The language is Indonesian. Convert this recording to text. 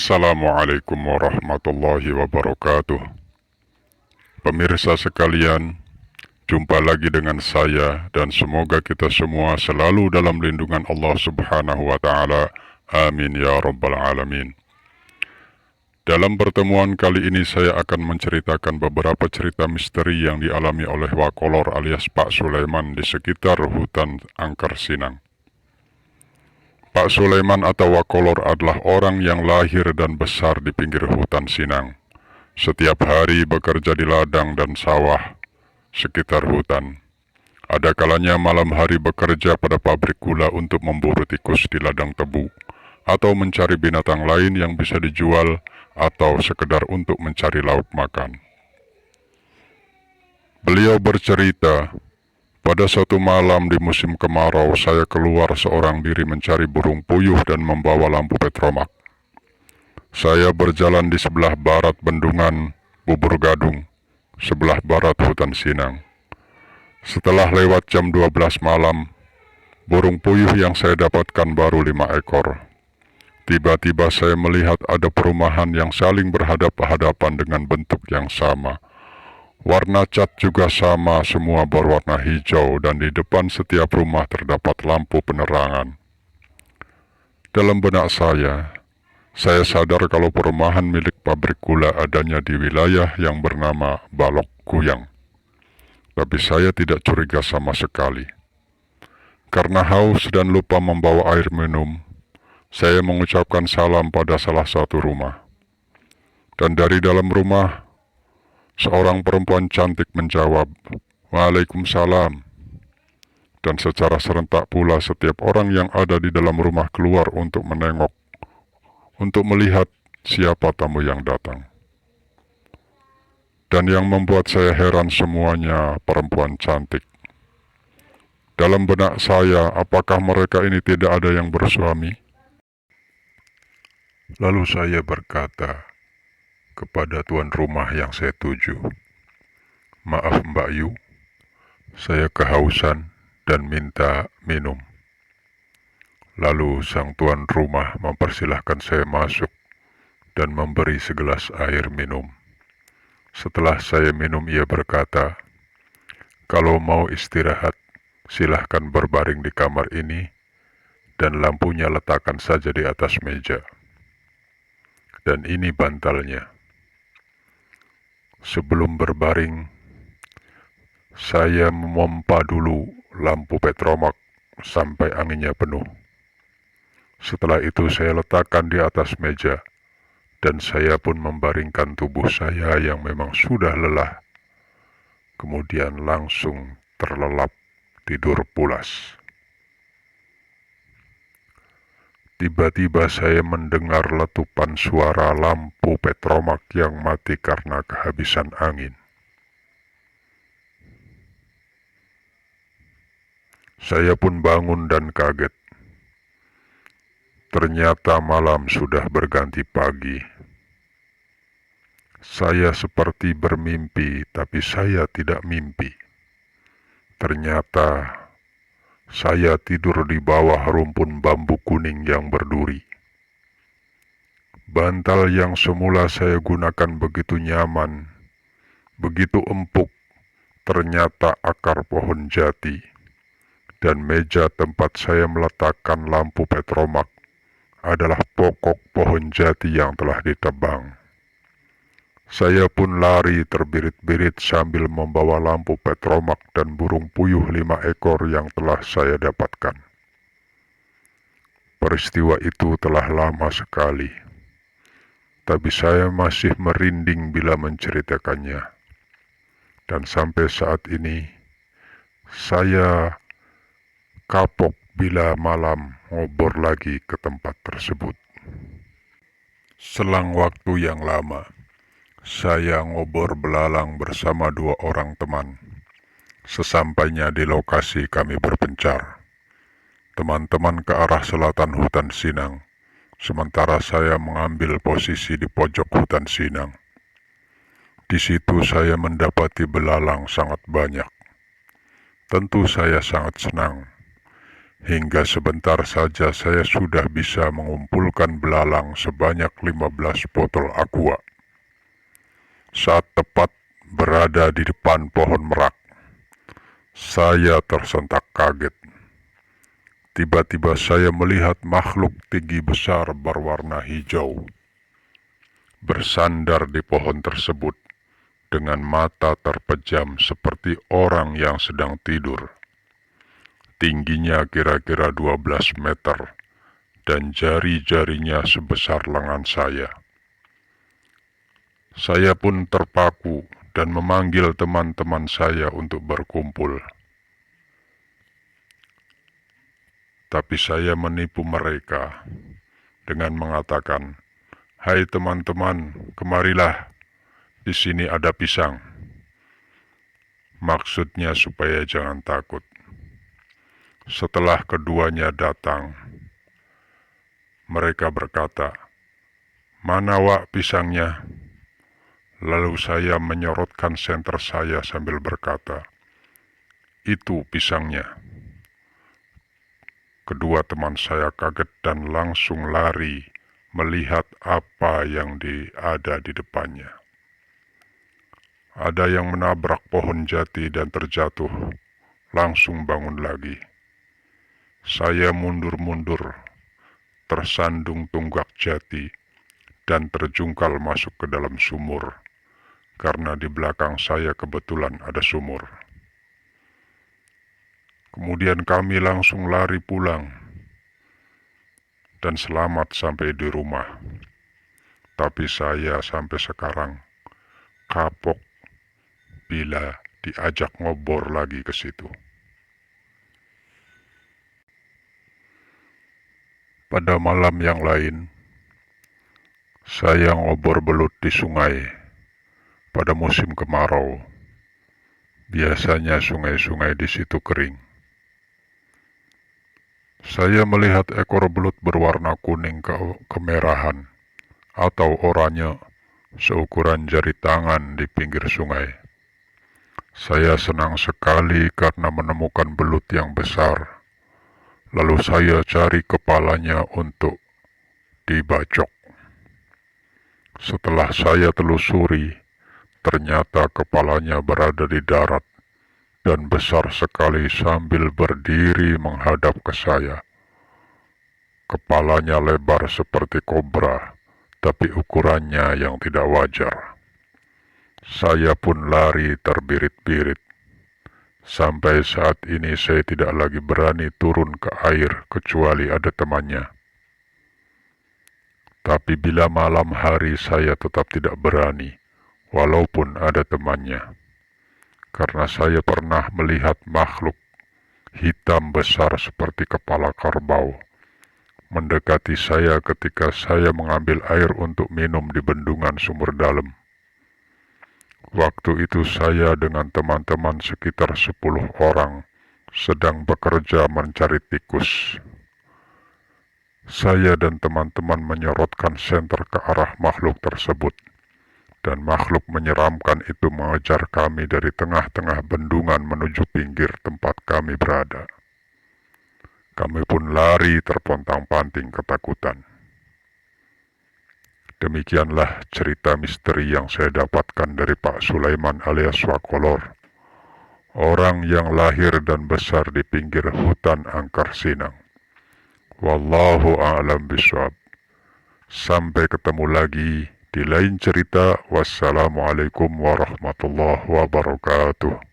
Assalamualaikum warahmatullahi wabarakatuh. Pemirsa sekalian, jumpa lagi dengan saya dan semoga kita semua selalu dalam lindungan Allah Subhanahu wa taala. Amin ya rabbal alamin. Dalam pertemuan kali ini saya akan menceritakan beberapa cerita misteri yang dialami oleh Wakolor alias Pak Sulaiman di sekitar hutan Angker Sinang. Pak Sulaiman atau Wakolor adalah orang yang lahir dan besar di pinggir hutan Sinang. Setiap hari bekerja di ladang dan sawah sekitar hutan. Ada kalanya malam hari bekerja pada pabrik gula untuk memburu tikus di ladang tebu, atau mencari binatang lain yang bisa dijual, atau sekedar untuk mencari lauk makan. Beliau bercerita, pada suatu malam di musim kemarau saya keluar seorang diri mencari burung puyuh dan membawa lampu petromak. Saya berjalan di sebelah barat bendungan Bubur Gadung, sebelah barat hutan Sinang. Setelah lewat jam 12 malam, burung puyuh yang saya dapatkan baru 5 ekor. Tiba-tiba saya melihat ada perumahan yang saling berhadap-hadapan dengan bentuk yang sama. Warna cat juga sama, semua berwarna hijau, dan di depan setiap rumah terdapat lampu penerangan. Dalam benak saya sadar kalau perumahan milik pabrik gula adanya di wilayah yang bernama Balok Kuyang. Tapi saya tidak curiga sama sekali. Karena haus dan lupa membawa air minum, saya mengucapkan salam pada salah satu rumah. Dan dari dalam rumah, seorang perempuan cantik menjawab, "Waalaikumsalam." Dan secara serentak pula setiap orang yang ada di dalam rumah keluar untuk menengok, untuk melihat siapa tamu yang datang. Dan yang membuat saya heran semuanya perempuan cantik. Dalam benak saya, apakah mereka ini tidak ada yang bersuami? Lalu saya berkata kepada tuan rumah yang saya tuju, "Maaf Mbak Yu, saya kehausan dan minta minum." Lalu sang tuan rumah mempersilahkan saya masuk dan memberi segelas air minum. Setelah saya minum, ia berkata, "Kalau mau istirahat, silahkan berbaring di kamar ini dan lampunya letakkan saja di atas meja. Dan ini bantalnya. Sebelum berbaring, saya memompa dulu lampu petromak sampai anginnya penuh. Setelah itu saya letakkan di atas meja, dan saya pun membaringkan tubuh saya yang memang sudah lelah. Kemudian langsung terlelap tidur pulas. Tiba-tiba saya mendengar letupan suara lampu petromak yang mati karena kehabisan angin. Saya pun bangun dan kaget. Ternyata malam sudah berganti pagi. Saya seperti bermimpi, tapi saya tidak mimpi. Ternyata saya tidur di bawah rumpun bambu kuning yang berduri. Bantal yang semula saya gunakan begitu nyaman, begitu empuk, ternyata akar pohon jati. Dan meja tempat saya meletakkan lampu petromak adalah pokok pohon jati yang telah ditebang. Saya pun lari terbirit-birit sambil membawa lampu petromak dan burung puyuh 5 ekor yang telah saya dapatkan. Peristiwa itu telah lama sekali, tapi saya masih merinding bila menceritakannya. Dan sampai saat ini, saya kapok bila malam ngobor lagi ke tempat tersebut. Selang waktu yang lama, saya ngobor belalang bersama 2 orang teman. Sesampainya di lokasi kami berpencar. Teman-teman ke arah selatan hutan Sinang, sementara saya mengambil posisi di pojok hutan Sinang. Di situ saya mendapati belalang sangat banyak. Tentu saya sangat senang. Hingga sebentar saja saya sudah bisa mengumpulkan belalang sebanyak 15 botol aqua. Saat tepat berada di depan pohon merak, saya tersentak kaget. Tiba-tiba saya melihat makhluk tinggi besar berwarna hijau bersandar di pohon tersebut dengan mata terpejam seperti orang yang sedang tidur. Tingginya kira-kira 12 meter dan jari-jarinya sebesar lengan saya. Saya pun terpaku dan memanggil teman-teman saya untuk berkumpul. Tapi saya menipu mereka dengan mengatakan, "Hai teman-teman, kemarilah, di sini ada pisang." Maksudnya supaya jangan takut. Setelah keduanya datang, mereka berkata, "Mana wak pisangnya?" Lalu saya menyorotkan senter saya sambil berkata, "Itu pisangnya." Kedua teman saya kaget dan langsung lari melihat apa yang ada di depannya. Ada yang menabrak pohon jati dan terjatuh, langsung bangun lagi. Saya mundur-mundur, tersandung tunggak jati, dan terjungkal masuk ke dalam sumur, karena di belakang saya kebetulan ada sumur. Kemudian kami langsung lari pulang, dan selamat sampai di rumah. Tapi saya sampai sekarang kapok bila diajak ngobrol lagi ke situ. Pada malam yang lain, saya ngobor belut di sungai. Pada musim kemarau, biasanya sungai-sungai di situ kering. Saya melihat ekor belut berwarna kuning kemerahan atau oranye seukuran jari tangan di pinggir sungai. Saya senang sekali karena menemukan belut yang besar. Lalu saya cari kepalanya untuk dibacok. Setelah saya telusuri, ternyata kepalanya berada di darat dan besar sekali sambil berdiri menghadap ke saya. Kepalanya lebar seperti kobra, tapi ukurannya yang tidak wajar. Saya pun lari terbirit-birit. Sampai saat ini saya tidak lagi berani turun ke air kecuali ada temannya. Tapi bila malam hari saya tetap tidak berani, walaupun ada temannya. Karena saya pernah melihat makhluk hitam besar seperti kepala kerbau mendekati saya ketika saya mengambil air untuk minum di bendungan sumur dalam. Waktu itu saya dengan teman-teman sekitar 10 orang sedang bekerja mencari tikus. Saya dan teman-teman menyorotkan senter ke arah makhluk tersebut, dan makhluk menyeramkan itu mengejar kami dari tengah-tengah bendungan menuju pinggir tempat kami berada. Kami pun lari terpontang-panting ketakutan. Demikianlah cerita misteri yang saya dapatkan dari Pak Sulaiman alias Wakolor, orang yang lahir dan besar di pinggir hutan Angkar Sinang. Wallahu a'lam bishawab. Sampai ketemu lagi di lain cerita. Wassalamualaikum warahmatullahi wabarakatuh.